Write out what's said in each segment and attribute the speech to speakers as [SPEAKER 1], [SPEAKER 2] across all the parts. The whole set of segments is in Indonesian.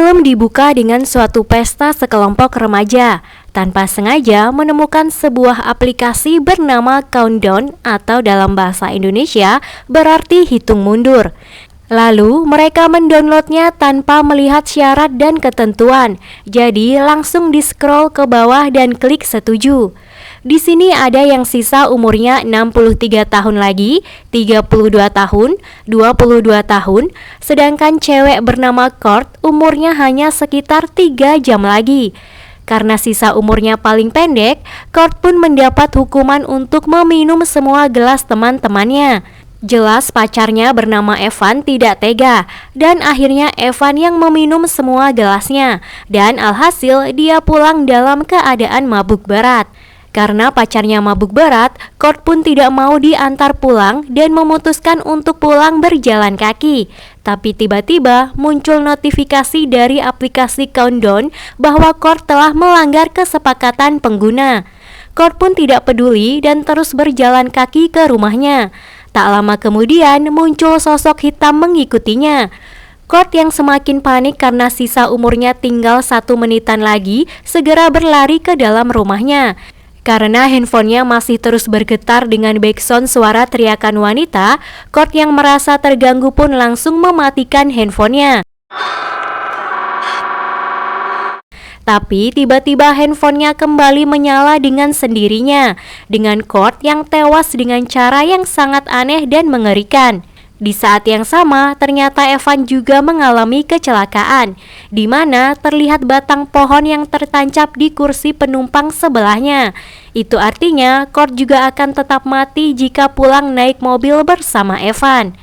[SPEAKER 1] Film dibuka dengan suatu pesta sekelompok remaja tanpa sengaja menemukan sebuah aplikasi bernama Countdown atau dalam bahasa Indonesia berarti hitung mundur. Lalu mereka mendownloadnya tanpa melihat syarat dan ketentuan, jadi langsung di-scroll ke bawah dan klik setuju. Di sini ada yang sisa umurnya 63 tahun lagi, 32 tahun, 22 tahun, sedangkan cewek bernama Court umurnya hanya sekitar 3 jam lagi. Karena sisa umurnya paling pendek, Court pun mendapat hukuman untuk meminum semua gelas teman-temannya. Jelas pacarnya bernama Evan tidak tega dan akhirnya Evan yang meminum semua gelasnya dan alhasil dia pulang dalam keadaan mabuk berat. Karena pacarnya mabuk berat, Court pun tidak mau diantar pulang dan memutuskan untuk pulang berjalan kaki. Tapi tiba-tiba muncul notifikasi dari aplikasi Countdown bahwa Court telah melanggar kesepakatan pengguna. Court pun tidak peduli dan terus berjalan kaki ke rumahnya. Tak lama kemudian muncul sosok hitam mengikutinya. Court yang semakin panik karena sisa umurnya tinggal 1 menitan lagi segera berlari ke dalam rumahnya. Karena handphonenya masih terus bergetar dengan backsound suara teriakan wanita, Court yang merasa terganggu pun langsung mematikan handphonenya. Tapi tiba-tiba handphonenya kembali menyala dengan sendirinya, dengan Court yang tewas dengan cara yang sangat aneh dan mengerikan. Di saat yang sama, ternyata Evan juga mengalami kecelakaan, di mana terlihat batang pohon yang tertancap di kursi penumpang sebelahnya. Itu artinya, Court juga akan tetap mati jika pulang naik mobil bersama Evan.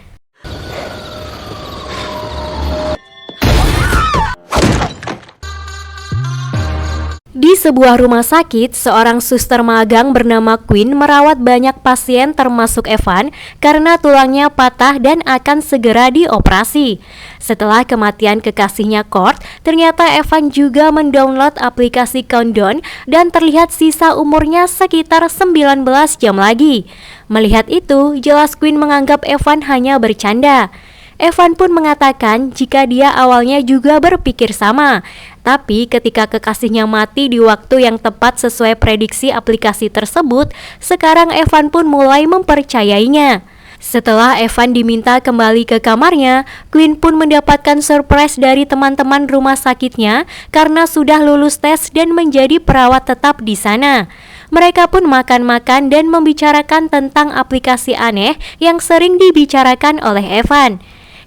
[SPEAKER 1] Di sebuah rumah sakit, seorang suster magang bernama Queen merawat banyak pasien termasuk Evan karena tulangnya patah dan akan segera dioperasi. Setelah kematian kekasihnya Court, ternyata Evan juga mendownload aplikasi Countdown dan terlihat sisa umurnya sekitar 19 jam lagi. Melihat itu, jelas Queen menganggap Evan hanya bercanda. Evan pun mengatakan jika dia awalnya juga berpikir sama. Tapi ketika kekasihnya mati di waktu yang tepat sesuai prediksi aplikasi tersebut, sekarang Evan pun mulai mempercayainya. Setelah Evan diminta kembali ke kamarnya, Queen pun mendapatkan surprise dari teman-teman rumah sakitnya karena sudah lulus tes dan menjadi perawat tetap di sana. Mereka pun makan-makan dan membicarakan tentang aplikasi aneh yang sering dibicarakan oleh Evan.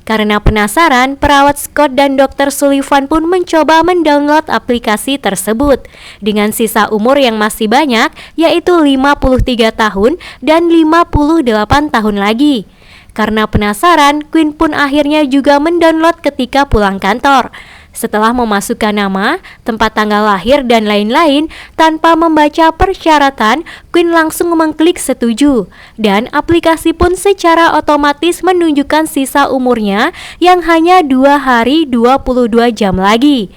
[SPEAKER 1] Karena penasaran, perawat Scott dan Dr. Sullivan pun mencoba mendownload aplikasi tersebut dengan sisa umur yang masih banyak, yaitu 53 tahun dan 58 tahun lagi. Karena penasaran, Queen pun akhirnya juga mendownload ketika pulang kantor. Setelah memasukkan nama, tempat tanggal lahir, dan lain-lain, tanpa membaca persyaratan, Queen langsung mengklik setuju. Dan aplikasi pun secara otomatis menunjukkan sisa umurnya yang hanya 2 hari 22 jam lagi.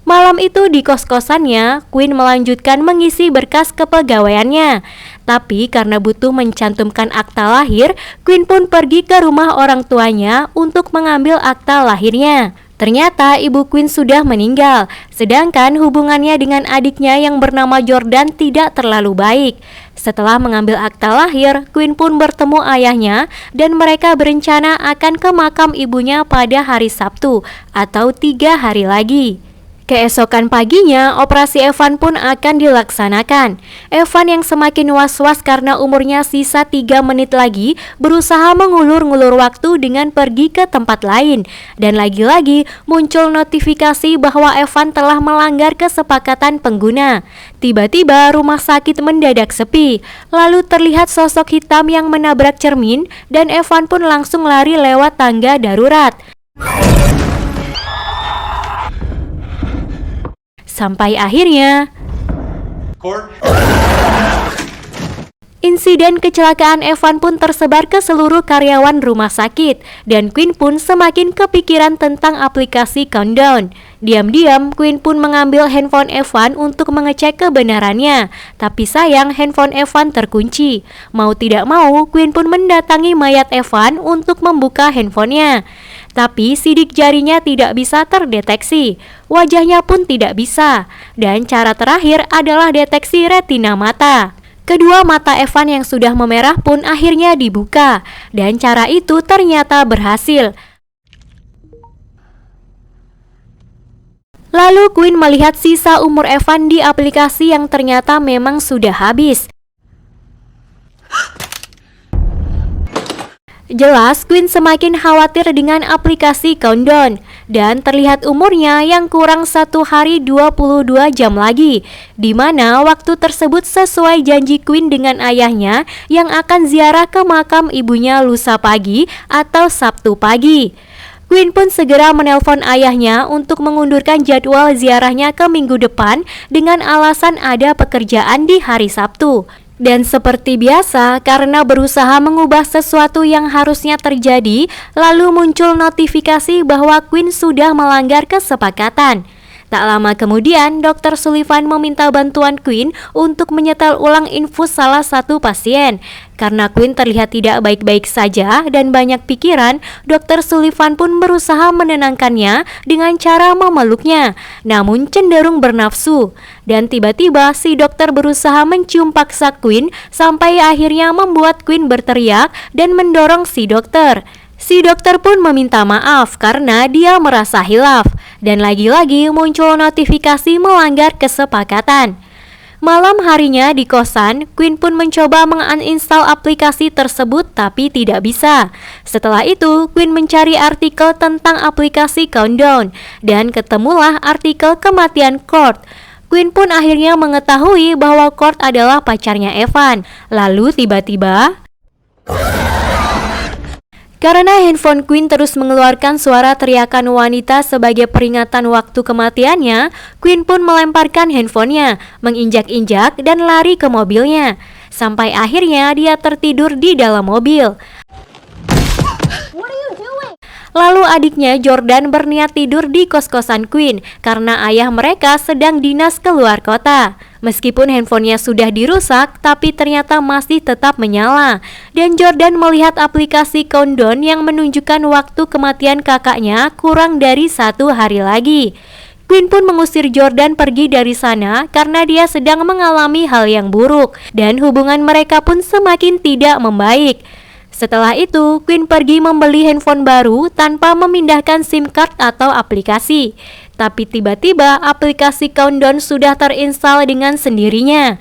[SPEAKER 1] Malam itu di kos-kosannya, Queen melanjutkan mengisi berkas kepegawaiannya. Tapi karena butuh mencantumkan akta lahir, Queen pun pergi ke rumah orang tuanya untuk mengambil akta lahirnya. Ternyata ibu Queen sudah meninggal, sedangkan hubungannya dengan adiknya yang bernama Jordan tidak terlalu baik. Setelah mengambil akta lahir, Queen pun bertemu ayahnya dan mereka berencana akan ke makam ibunya pada hari Sabtu atau 3 hari lagi. Keesokan paginya, operasi Evan pun akan dilaksanakan. Evan yang semakin was-was karena umurnya sisa 3 menit lagi, berusaha mengulur-ngulur waktu dengan pergi ke tempat lain. Dan lagi-lagi muncul notifikasi bahwa Evan telah melanggar kesepakatan pengguna. Tiba-tiba rumah sakit mendadak sepi, lalu terlihat sosok hitam yang menabrak cermin dan Evan pun langsung lari lewat tangga darurat. Sampai akhirnya Insiden kecelakaan Evan pun tersebar ke seluruh karyawan rumah sakit, dan Quinn pun semakin kepikiran tentang aplikasi Countdown. Diam-diam, Quinn pun mengambil handphone Evan untuk mengecek kebenarannya, tapi sayang handphone Evan terkunci. Mau tidak mau, Quinn pun mendatangi mayat Evan untuk membuka handphonenya. Tapi sidik jarinya tidak bisa terdeteksi, wajahnya pun tidak bisa, dan cara terakhir adalah deteksi retina mata. Kedua mata Evan yang sudah memerah pun akhirnya dibuka, dan cara itu ternyata berhasil. Lalu Quinn melihat sisa umur Evan di aplikasi yang ternyata memang sudah habis. Jelas, Quinn semakin khawatir dengan aplikasi Countdown, dan terlihat umurnya yang kurang 1 hari 22 jam lagi, di mana waktu tersebut sesuai janji Quinn dengan ayahnya yang akan ziarah ke makam ibunya lusa pagi atau Sabtu pagi. Quinn pun segera menelpon ayahnya untuk mengundurkan jadwal ziarahnya ke minggu depan dengan alasan ada pekerjaan di hari Sabtu. Dan seperti biasa, karena berusaha mengubah sesuatu yang harusnya terjadi, lalu muncul notifikasi bahwa Quinn sudah melanggar kesepakatan. Tak lama kemudian, Dr. Sullivan meminta bantuan Quinn untuk menyetel ulang infus salah satu pasien. Karena Quinn terlihat tidak baik-baik saja dan banyak pikiran, Dr. Sullivan pun berusaha menenangkannya dengan cara memeluknya, namun cenderung bernafsu. Dan tiba-tiba si dokter berusaha mencium paksa Quinn sampai akhirnya membuat Quinn berteriak dan mendorong si dokter. Si dokter pun meminta maaf karena dia merasa hilaf, dan lagi-lagi muncul notifikasi melanggar kesepakatan. Malam harinya di kosan, Quinn pun mencoba menguninstall aplikasi tersebut tapi tidak bisa. Setelah itu, Quinn mencari artikel tentang aplikasi Countdown dan ketemulah artikel kematian Kurt. Quinn pun akhirnya mengetahui bahwa Kurt adalah pacarnya Evan. Lalu tiba-tiba, karena handphone Quinn terus mengeluarkan suara teriakan wanita sebagai peringatan waktu kematiannya, Quinn pun melemparkan handphonenya, menginjak-injak dan lari ke mobilnya. Sampai akhirnya dia tertidur di dalam mobil. Lalu adiknya Jordan berniat tidur di kos-kosan Quinn karena ayah mereka sedang dinas keluar kota. Meskipun handphonenya sudah dirusak, tapi ternyata masih tetap menyala. Dan Jordan melihat aplikasi Countdown yang menunjukkan waktu kematian kakaknya kurang dari 1 hari lagi. Quinn pun mengusir Jordan pergi dari sana karena dia sedang mengalami hal yang buruk, dan hubungan mereka pun semakin tidak membaik. Setelah itu, Quinn pergi membeli handphone baru tanpa memindahkan SIM card atau aplikasi. Tapi tiba-tiba aplikasi Countdown sudah terinstall dengan sendirinya.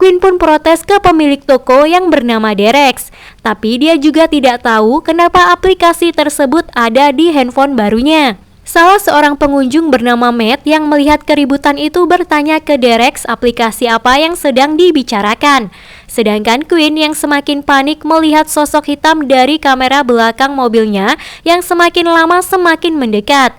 [SPEAKER 1] Quinn pun protes ke pemilik toko yang bernama Derex. Tapi dia juga tidak tahu kenapa aplikasi tersebut ada di handphone barunya. Salah seorang pengunjung bernama Matt yang melihat keributan itu bertanya ke Derex aplikasi apa yang sedang dibicarakan. Sedangkan Quinn yang semakin panik melihat sosok hitam dari kamera belakang mobilnya yang semakin lama semakin mendekat.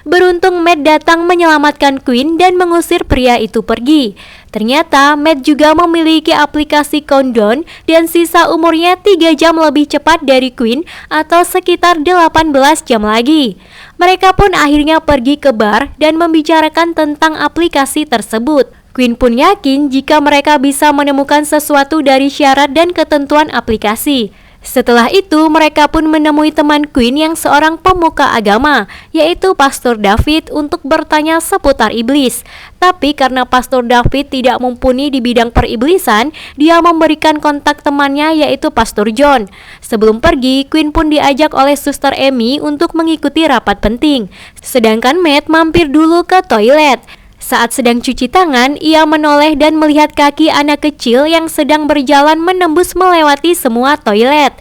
[SPEAKER 1] Beruntung Matt datang menyelamatkan Quinn dan mengusir pria itu pergi. Ternyata Matt juga memiliki aplikasi Countdown dan sisa umurnya 3 jam lebih cepat dari Quinn atau sekitar 18 jam lagi. Mereka pun akhirnya pergi ke bar dan membicarakan tentang aplikasi tersebut. Quinn pun yakin jika mereka bisa menemukan sesuatu dari syarat dan ketentuan aplikasi. Setelah itu, mereka pun menemui teman Quinn yang seorang pemuka agama, yaitu Pastor David, untuk bertanya seputar iblis. Tapi karena Pastor David tidak mumpuni di bidang periblisan, dia memberikan kontak temannya yaitu Pastor John. Sebelum pergi, Quinn pun diajak oleh Suster Amy untuk mengikuti rapat penting. Sedangkan Matt mampir dulu ke toilet. Saat sedang cuci tangan, ia menoleh dan melihat kaki anak kecil yang sedang berjalan menembus melewati semua toilet.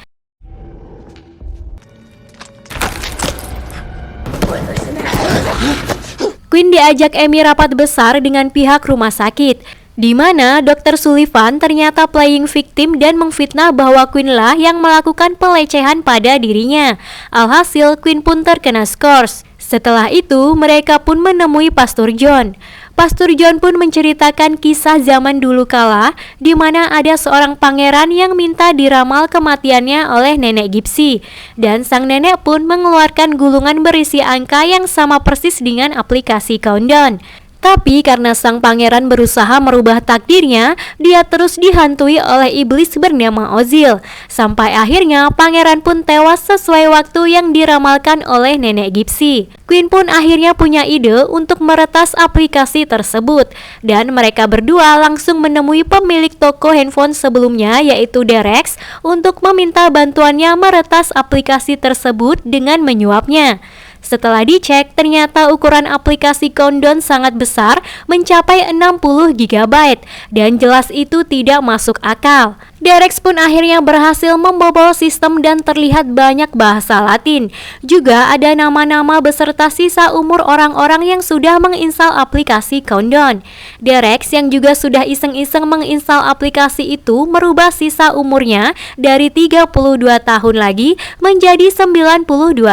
[SPEAKER 1] Quinn diajak Amy rapat besar dengan pihak rumah sakit, di mana Dr. Sullivan ternyata playing victim dan memfitnah bahwa Quinn lah yang melakukan pelecehan pada dirinya. Alhasil, Quinn pun terkena skors. Setelah itu, mereka pun menemui Pastor John. Pastor John pun menceritakan kisah zaman dulu kala, di mana ada seorang pangeran yang minta diramal kematiannya oleh nenek Gypsy. Dan sang nenek pun mengeluarkan gulungan berisi angka yang sama persis dengan aplikasi countdown. Tapi karena sang pangeran berusaha merubah takdirnya, dia terus dihantui oleh iblis bernama Ozil. Sampai akhirnya pangeran pun tewas sesuai waktu yang diramalkan oleh nenek Gypsy. Queen pun akhirnya punya ide untuk meretas aplikasi tersebut. Dan mereka berdua langsung menemui pemilik toko handphone sebelumnya, yaitu Derex, untuk meminta bantuannya meretas aplikasi tersebut dengan menyuapnya. Setelah dicek, ternyata ukuran aplikasi countdown sangat besar, mencapai 60 GB, dan jelas itu tidak masuk akal. Derex pun akhirnya berhasil membobol sistem dan terlihat banyak bahasa Latin. Juga ada nama-nama beserta sisa umur orang-orang yang sudah menginstal aplikasi countdown. Derex yang juga sudah iseng-iseng menginstal aplikasi itu merubah sisa umurnya dari 32 tahun lagi menjadi 92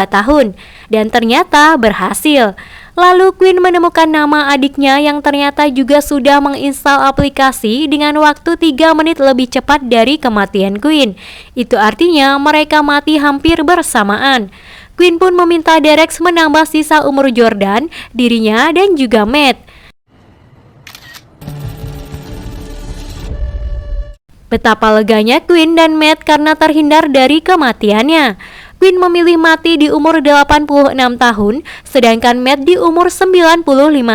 [SPEAKER 1] tahun. Dan ternyata berhasil. Lalu Queen menemukan nama adiknya yang ternyata juga sudah menginstal aplikasi dengan waktu 3 menit lebih cepat dari kematian Queen. Itu artinya mereka mati hampir bersamaan. Queen pun meminta Derex menambah sisa umur Jordan, dirinya dan juga Matt. Betapa leganya Queen dan Matt karena terhindar dari kematiannya. Queen memilih mati di umur 86 tahun, sedangkan Matt di umur 95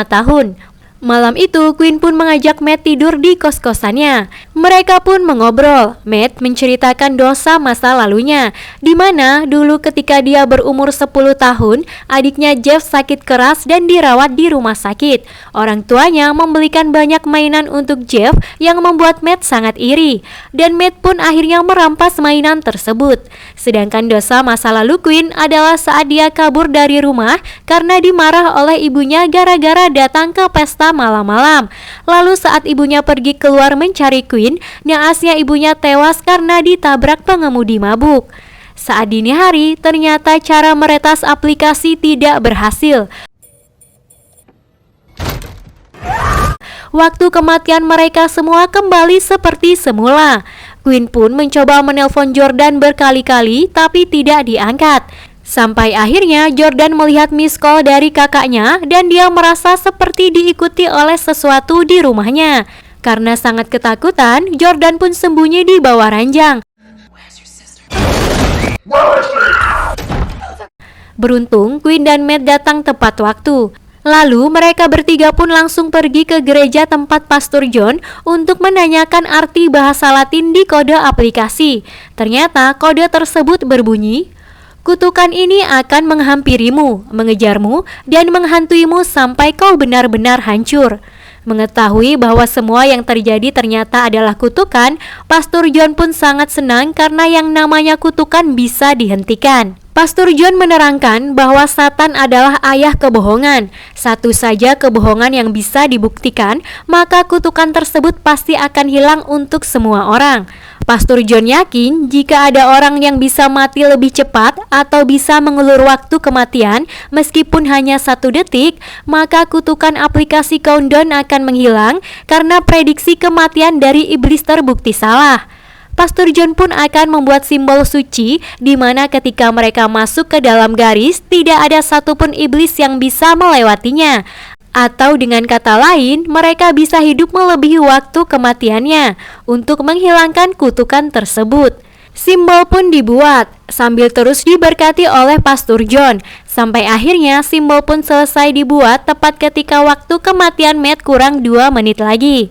[SPEAKER 1] tahun. Malam itu, Queen pun mengajak Matt tidur di kos-kosannya. Mereka pun mengobrol. Matt menceritakan dosa masa lalunya, di mana dulu ketika dia berumur 10 tahun, adiknya Jeff sakit keras dan dirawat di rumah sakit. Orang tuanya membelikan banyak mainan untuk Jeff yang membuat Matt sangat iri. Dan Matt pun akhirnya merampas mainan tersebut. Sedangkan dosa masa lalu Queen adalah saat dia kabur dari rumah karena dimarah oleh ibunya gara-gara datang ke pesta malam-malam. Lalu saat ibunya pergi keluar mencari Queen, naasnya ibunya tewas karena ditabrak pengemudi mabuk. Saat dini hari, ternyata cara meretas aplikasi tidak berhasil. Waktu kematian mereka semua kembali seperti semula. Queen pun mencoba menelpon Jordan berkali-kali tapi tidak diangkat. Sampai akhirnya Jordan melihat miss call dari kakaknya dan dia merasa seperti diikuti oleh sesuatu di rumahnya. Karena sangat ketakutan, Jordan pun sembunyi di bawah ranjang. Beruntung, Queen dan Matt datang tepat waktu. Lalu mereka bertiga pun langsung pergi ke gereja tempat Pastor John untuk menanyakan arti bahasa Latin di kode aplikasi. Ternyata kode tersebut berbunyi, "Kutukan ini akan menghampirimu, mengejarmu, dan menghantuimu sampai kau benar-benar hancur." Mengetahui bahwa semua yang terjadi ternyata adalah kutukan, Pastor John pun sangat senang karena yang namanya kutukan bisa dihentikan. Pastor John menerangkan bahwa Satan adalah ayah kebohongan. Satu saja kebohongan yang bisa dibuktikan, maka kutukan tersebut pasti akan hilang untuk semua orang. Pastor John yakin jika ada orang yang bisa mati lebih cepat atau bisa mengulur waktu kematian meskipun hanya 1 detik, maka kutukan aplikasi countdown akan menghilang karena prediksi kematian dari iblis terbukti salah. Pastor John pun akan membuat simbol suci di mana ketika mereka masuk ke dalam garis tidak ada satupun iblis yang bisa melewatinya. Atau dengan kata lain, mereka bisa hidup melebihi waktu kematiannya untuk menghilangkan kutukan tersebut. Simbol pun dibuat sambil terus diberkati oleh Pastor John. Sampai akhirnya simbol pun selesai dibuat tepat ketika waktu kematian Matt kurang 2 menit lagi.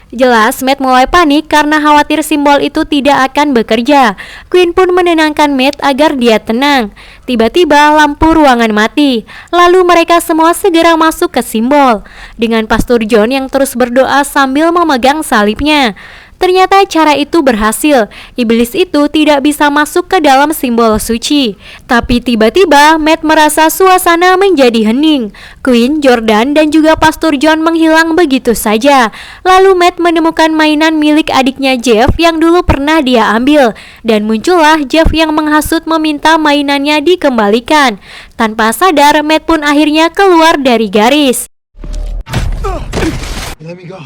[SPEAKER 1] Jelas Matt mulai panik karena khawatir simbol itu tidak akan bekerja. Queen pun menenangkan Matt agar dia tenang. Tiba-tiba lampu ruangan mati. Lalu mereka semua segera masuk ke simbol dengan Pastor John yang terus berdoa sambil memegang salibnya. Ternyata cara itu berhasil. Iblis itu tidak bisa masuk ke dalam simbol suci. Tapi tiba-tiba Matt merasa suasana menjadi hening. Quinn, Jordan, dan juga Pastor John menghilang begitu saja. Lalu Matt menemukan mainan milik adiknya Jeff yang dulu pernah dia ambil. Dan muncullah Jeff yang menghasut meminta mainannya dikembalikan. Tanpa sadar, Matt pun akhirnya keluar dari garis.
[SPEAKER 2] Let me go.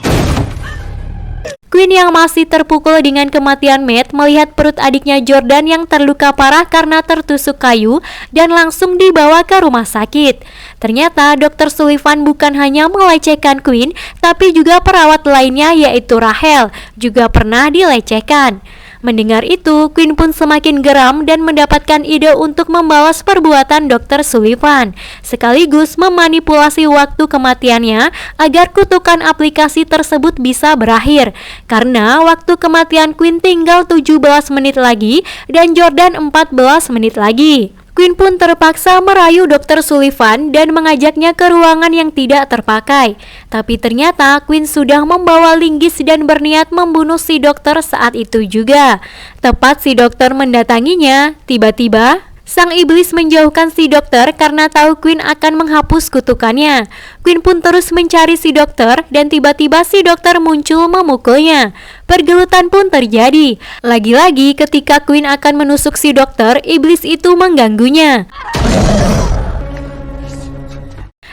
[SPEAKER 1] Quinn yang masih terpukul dengan kematian Matt melihat perut adiknya Jordan yang terluka parah karena tertusuk kayu dan langsung dibawa ke rumah sakit. Ternyata Dr. Sullivan bukan hanya melecehkan Quinn, tapi juga perawat lainnya yaitu Rachel juga pernah dilecehkan. Mendengar itu, Quinn pun semakin geram dan mendapatkan ide untuk membalas perbuatan Dr. Sullivan, sekaligus memanipulasi waktu kematiannya agar kutukan aplikasi tersebut bisa berakhir. Karena waktu kematian Quinn tinggal 17 menit lagi dan Jordan 14 menit lagi. Quinn pun terpaksa merayu Dr. Sullivan dan mengajaknya ke ruangan yang tidak terpakai. Tapi ternyata Quinn sudah membawa linggis dan berniat membunuh si dokter saat itu juga. Tepat si dokter mendatanginya, tiba-tiba sang iblis menjauhkan si dokter karena tahu Quinn akan menghapus kutukannya. Quinn pun terus mencari si dokter dan tiba-tiba si dokter muncul memukulnya. Pergelutan pun terjadi. Lagi-lagi ketika Quinn akan menusuk si dokter, iblis itu mengganggunya.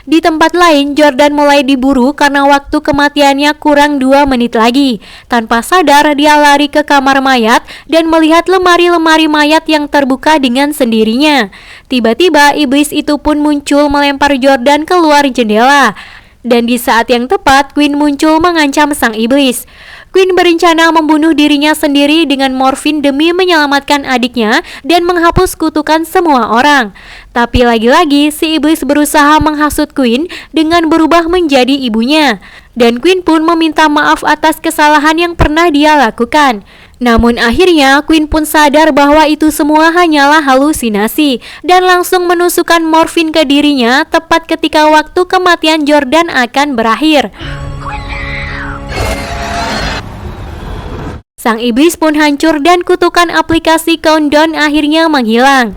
[SPEAKER 1] Di tempat lain, Jordan mulai diburu karena waktu kematiannya kurang 2 menit lagi. Tanpa sadar, dia lari ke kamar mayat dan melihat lemari-lemari mayat yang terbuka dengan sendirinya. Tiba-tiba, iblis itu pun muncul melempar Jordan keluar jendela. Dan di saat yang tepat, Quinn muncul mengancam sang iblis. Quinn berencana membunuh dirinya sendiri dengan morfin demi menyelamatkan adiknya dan menghapus kutukan semua orang. Tapi lagi-lagi si iblis berusaha menghasut Quinn dengan berubah menjadi ibunya. Dan Quinn pun meminta maaf atas kesalahan yang pernah dia lakukan. Namun akhirnya Quinn pun sadar bahwa itu semua hanyalah halusinasi dan langsung menusukkan morfin ke dirinya tepat ketika waktu kematian Jordan akan berakhir. Sang iblis pun hancur dan kutukan aplikasi countdown akhirnya menghilang.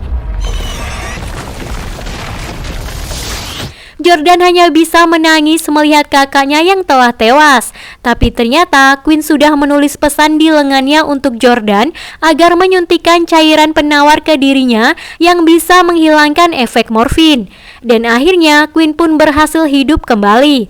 [SPEAKER 1] Jordan hanya bisa menangis melihat kakaknya yang telah tewas. Tapi ternyata Quinn sudah menulis pesan di lengannya untuk Jordan agar menyuntikkan cairan penawar ke dirinya yang bisa menghilangkan efek morfin. Dan akhirnya Quinn pun berhasil hidup kembali.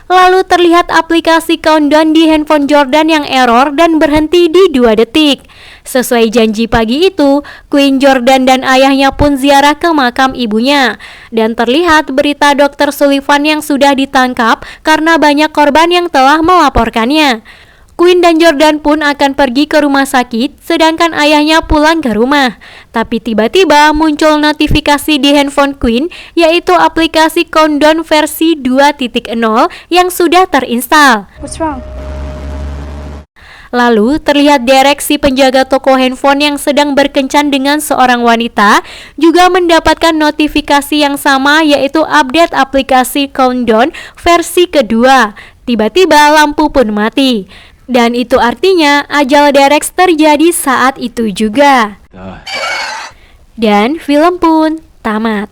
[SPEAKER 1] Lalu terlihat aplikasi countdown di handphone Jordan yang error dan berhenti di 2 detik. Sesuai janji pagi itu, Quinn, Jordan, dan ayahnya pun ziarah ke makam ibunya. Dan terlihat berita Dr. Sullivan yang sudah ditangkap karena banyak korban yang telah melaporkannya. Quinn dan Jordan pun akan pergi ke rumah sakit, sedangkan ayahnya pulang ke rumah. Tapi tiba-tiba muncul notifikasi di handphone Quinn, yaitu aplikasi countdown versi 2.0 yang sudah terinstal.
[SPEAKER 3] What's wrong?
[SPEAKER 1] Lalu terlihat Derek, si penjaga toko handphone yang sedang berkencan dengan seorang wanita, juga mendapatkan notifikasi yang sama, yaitu update aplikasi countdown versi kedua. Tiba-tiba lampu pun mati. Dan itu artinya ajal Derek terjadi saat itu juga. Dan film pun tamat.